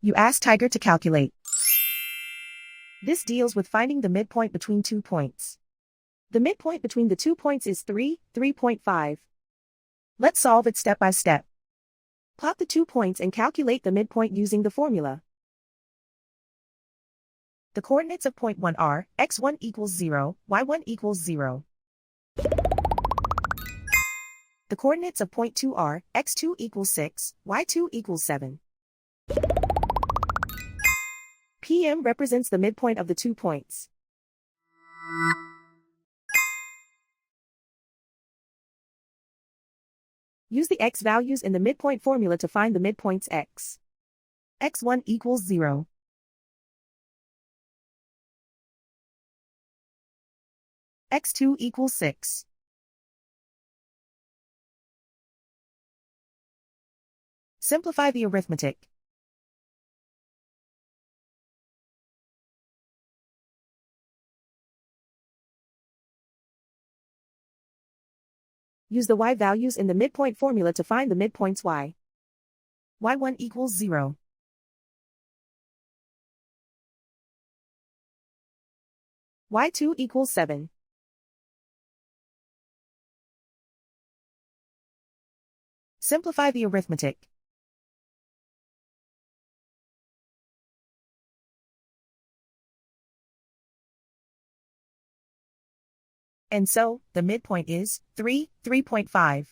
You ask Tiger to calculate. This deals with finding the midpoint between 2 points. The midpoint between the 2 points is 3.5. Let's solve it step by step. Plot the 2 points and calculate the midpoint using the formula. The coordinates of point 1 are x1 equals 0, y1 equals 0. The coordinates of point 2 are x2 equals 6, y2 equals 7. PM represents the midpoint of the 2 points. Use the x values in the midpoint formula to find the midpoints x. x1 equals 0. x2 equals 6. Simplify the arithmetic. Use the y values in the midpoint formula to find the midpoints y. y1 equals 0. y2 equals 7. Simplify the arithmetic. And so, the midpoint is 3.5.